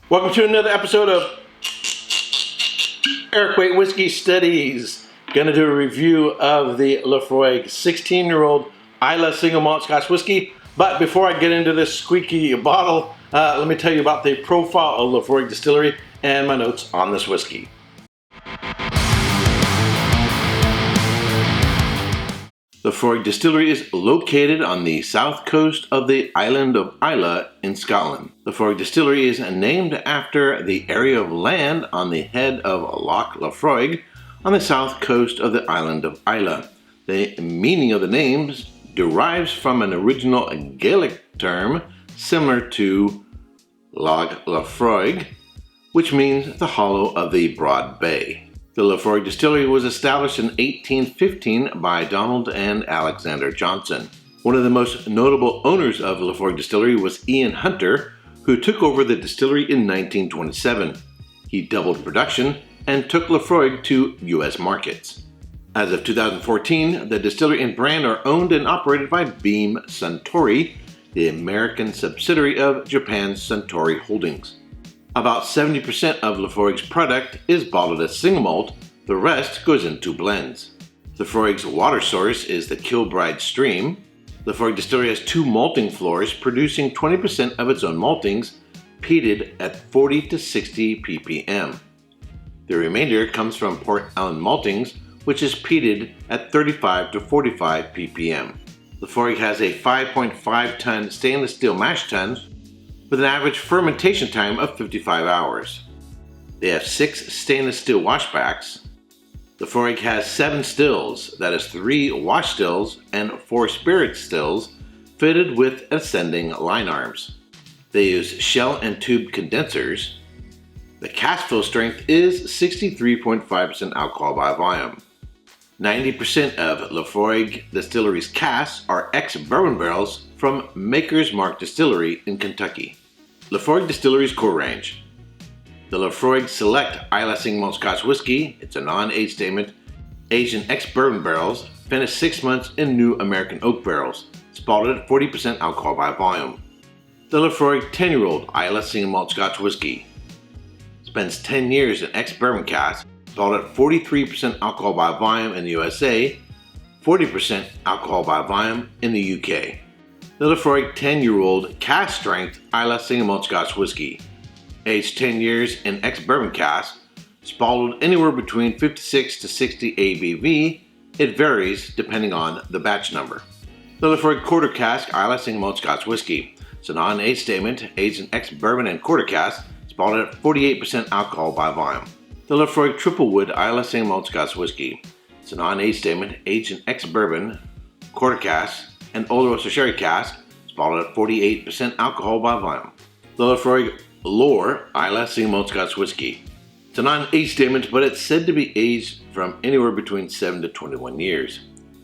Welcome to another episode of Erik Wait Whiskey Studies. Gonna do a review of the Laphroaig 16-year-old Islay single malt Scotch whiskey. But before I get into this squeaky bottle, let me tell you about the profile of Laphroaig Distillery and my notes on this whiskey. Laphroaig Distillery is located on the south coast of the island of Islay in Scotland. Laphroaig Distillery is named after the area of land on the head of Loch Laphroaig on the south coast of the island of Islay. The meaning of the names derives from an original Gaelic term similar to Loch Laphroaig, which means the hollow of the broad bay. The Laphroaig Distillery was established in 1815 by Donald and Alexander Johnson. One of the most notable owners of Laphroaig Distillery was Ian Hunter, who took over the distillery in 1927. He doubled production and took Laphroaig to U.S. markets. As of 2014, the distillery and brand are owned and operated by Beam Suntory, the American subsidiary of Japan's Suntory Holdings. About 70% of Laphroaig's product is bottled as single malt, the rest goes into blends. Laphroaig's water source is the Kilbride Stream. Laphroaig Distillery has 2 malting floors producing 20% of its own maltings, peated at 40 to 60 ppm. The remainder comes from Port Ellen Maltings, which is peated at 35 to 45 ppm. Laphroaig has a 5.5-ton stainless steel mash tun with an average fermentation time of 55 hours. They have 6 stainless steel washbacks. Laphroaig has 7 stills, that is 3 wash stills and 4 spirit stills, fitted with ascending line arms. They use shell and tube condensers. The cask fill strength is 63.5% alcohol by volume. 90% of Laphroaig Distillery's casks are ex-bourbon barrels from Maker's Mark Distillery in Kentucky. Laphroaig Distillery's core range. The Laphroaig Select Islay Single Malt Scotch Whisky, it's a non-age statement, aged in ex-bourbon barrels, finished 6 months in new American oak barrels. It's bottled at 40% alcohol by volume. The Laphroaig 10-year-old Islay Single Malt Scotch Whisky spends 10 years in ex-bourbon casks, bottled at 43% alcohol by volume in the USA, 40% alcohol by volume in the UK. The Laphroaig 10-year-old cask strength Islay Single Malt Scotch Whisky, aged 10 years in ex-bourbon casks, bottled anywhere between 56 to 60 ABV. It varies depending on the batch number. The Laphroaig quarter cask Islay Single Malt Scotch Whisky. It's a non-age statement, aged in ex-bourbon and quarter casks, bottled at 48% alcohol by volume. The Laphroaig Triple Wood Islay Single Malt Scotch Whisky. It's a non-age statement, aged in ex-bourbon, quarter cask, and Oloroso sherry cask. It's bottled at 48% alcohol by volume. The Laphroaig Lore Islay Single Malt Scotch Whisky. It's a non-age statement, but it's said to be aged from anywhere between 7 to 21 years.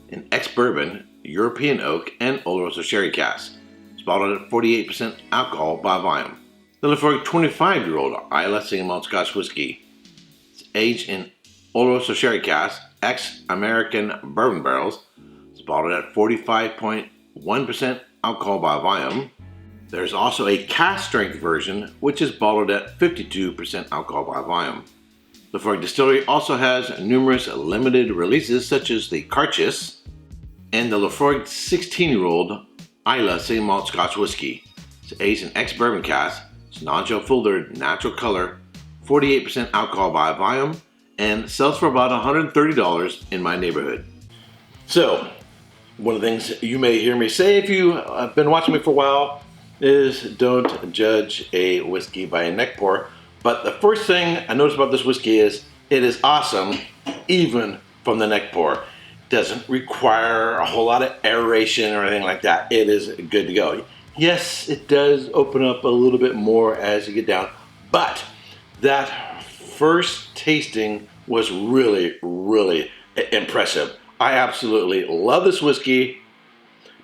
In ex-bourbon, European oak, and Oloroso sherry cask. It's bottled at 48% alcohol by volume. The Laphroaig 25-year-old Islay Single Malt Scotch Whisky. It's aged in Oloroso sherry cask, ex-American bourbon barrels. It's bottled at 45.1% alcohol by volume. There's also a cask strength version, which is bottled at 52% alcohol by volume. Laphroaig Distillery also has numerous limited releases, such as the Carchis and the Laphroaig 16-year-old Islay Single Malt Scotch Whisky. It's aged in ex-bourbon cask. It's non-gel filtered, natural color, 48% alcohol by volume, and sells for about $130 in my neighborhood. So, one of the things you may hear me say if you have been watching me for a while is don't judge a whiskey by a neck pour. But the first thing I noticed about this whiskey is it is awesome even from the neck pour. It doesn't require a whole lot of aeration or anything like that. It is good to go. Yes, it does open up a little bit more as you get down, but that first tasting was really, really impressive. I absolutely love this whiskey.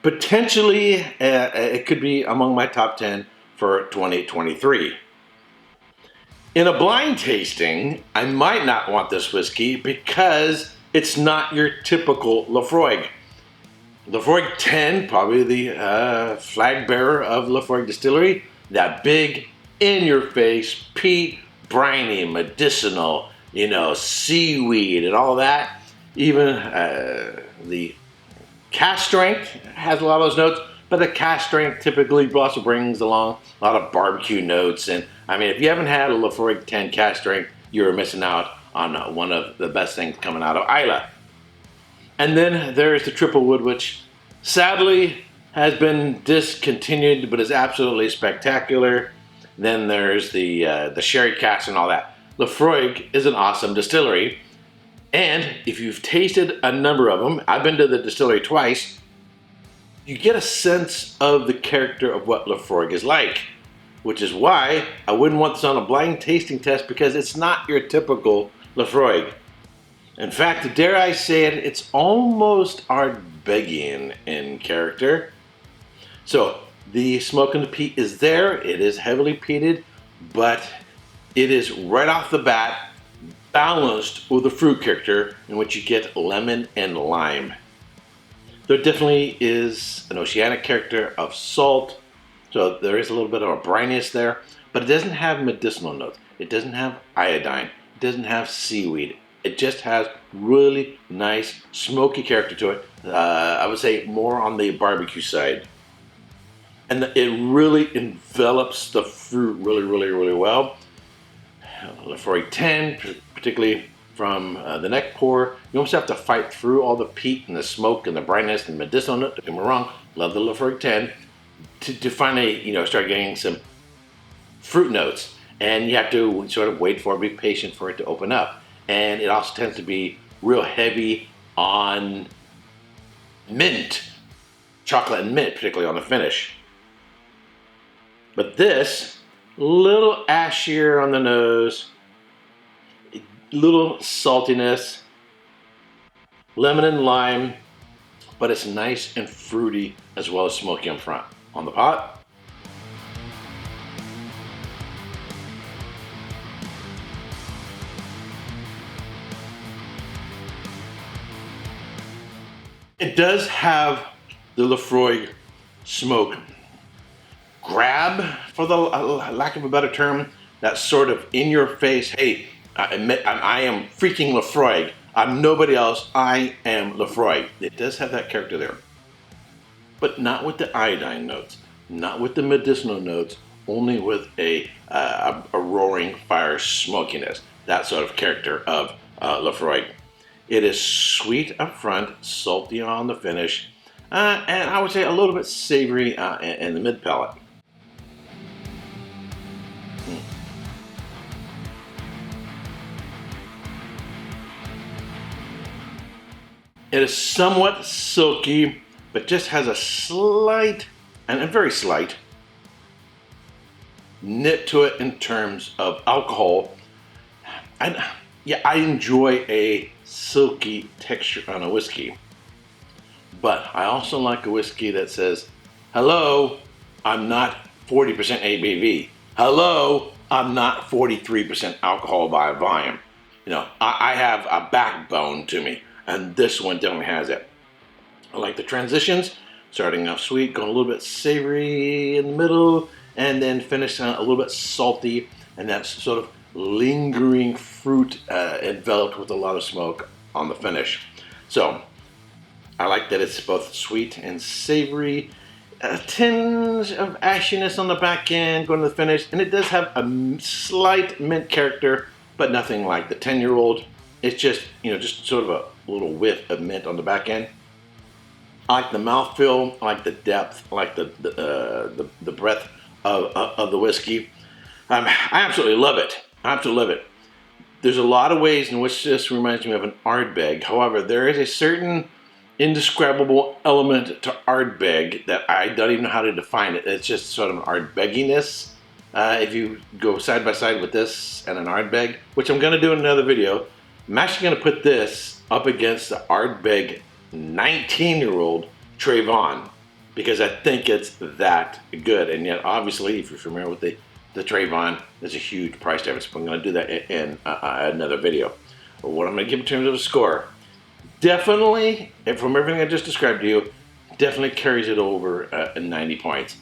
Potentially, it could be among my top 10 for 2023. In a blind tasting, I might not want this whiskey because it's not your typical Laphroaig. Laphroaig 10, probably the flag bearer of Laphroaig Distillery, that big, in your face, peat, briny, medicinal, seaweed and all that. Even the cask strength has a lot of those notes, but the cask strength typically also brings along a lot of barbecue notes. And I mean, if you haven't had a Laphroaig 10 cask strength, you're missing out on one of the best things coming out of Islay. And then there's the triple wood, which sadly has been discontinued, but is absolutely spectacular. Then there's the sherry cask and all that. Laphroaig is an awesome distillery, and if you've tasted a number of them, I've been to the distillery twice, you get a sense of the character of what Laphroaig is like, which is why I wouldn't want this on a blind tasting test, because it's not your typical Laphroaig. In fact, dare I say it, it's almost Ardbegian in character. So the smoke and the peat is there. It is heavily peated, but it is right off the bat balanced with the fruit character, in which you get lemon and lime. There definitely is an oceanic character of salt, so there is a little bit of a brininess there, but it doesn't have medicinal notes. It doesn't have iodine. It doesn't have seaweed. It just has really nice smoky character to it. I would say more on the barbecue side. And it really envelops the fruit really well. Laphroaig 10, particularly from the neck pour, you almost have to fight through all the peat and the smoke and the brightness and medicinal note. Don't get me wrong, love the Laphroaig 10, to finally start getting some fruit notes. And you have to sort of wait for it, be patient for it to open up. And it also tends to be real heavy on mint, chocolate and mint, particularly on the finish. But this, little ashier on the nose, little saltiness, lemon and lime, but it's nice and fruity as well as smoky on front. On the pot, it does have the Laphroaig smoke grab, for the lack of a better term, that sort of in your face, hey, I am freaking Laphroaig. I'm nobody else. I am Laphroaig. It does have that character there, but not with the iodine notes, not with the medicinal notes, only with a roaring fire smokiness, that sort of character of Laphroaig. It is sweet up front, salty on the finish, and I would say a little bit savory in the mid palate. It is somewhat silky, but just has a slight, and a very slight, nip to it in terms of alcohol. And yeah, I enjoy a silky texture on a whiskey, but I also like a whiskey that says, hello, I'm not 40% ABV. Hello, I'm not 43% alcohol by volume. I have a backbone to me, and this one definitely has it. I like the transitions, starting off sweet, going a little bit savory in the middle, and then finishing a little bit salty, and that sort of lingering fruit enveloped with a lot of smoke on the finish. So I like that it's both sweet and savory, a tinge of ashiness on the back end going to the finish, and it does have a slight mint character, but nothing like the 10-year-old. It's just, just sort of a little whiff of mint on the back end. I like the mouthfeel, I like the depth, I like the breadth of the whiskey. I absolutely love it. I absolutely love it. There's a lot of ways in which this reminds me of an Ardbeg. However, there is a certain indescribable element to Ardbeg that I don't even know how to define it. It's just sort of an Ardbegginess. If you go side by side with this and an Ardbeg, which I'm going to do in another video, I'm actually going to put this up against the Ardbeg 19-year-old Trayvon, because I think it's that good. And yet, obviously, if you're familiar with the Trayvon, there's a huge price difference. But I'm going to do that in another video. But what I'm going to give in terms of a score, definitely, from everything I just described to you, definitely carries it over 90 points.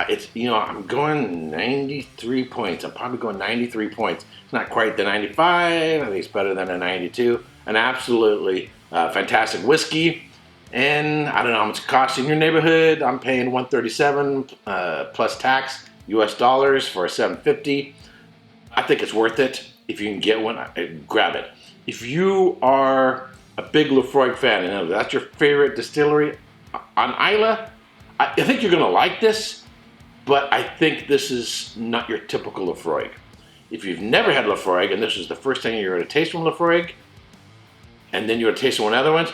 It's, you know, I'm going 93 points. I'm probably going 93 points. It's not quite the 95. I think it's better than a 92. An absolutely fantastic whiskey. And I don't know how much it costs in your neighborhood. I'm paying $137 plus tax US dollars for a 750. I think it's worth it. If you can get one, grab it. If you are a big Laphroaig fan and that's your favorite distillery on Islay, I think you're going to like this. But I think this is not your typical Laphroaig. If you've never had Laphroaig and this is the first thing you're going to taste from Laphroaig, and then you're going to taste one other ones,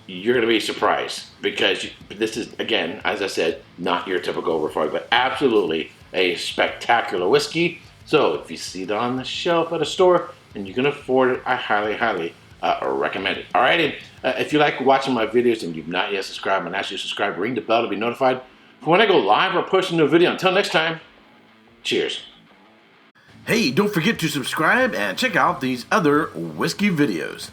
you're going to be surprised because this is, again, as I said, not your typical Laphroaig, but absolutely a spectacular whiskey. So if you see it on the shelf at a store and you can afford it, I highly, highly recommend it. Alrighty, if you like watching my videos and you've not yet subscribed, and actually subscribe, ring the bell to be notified when I go live or post a new video. Until next time, cheers. Hey, don't forget to subscribe and check out these other whiskey videos.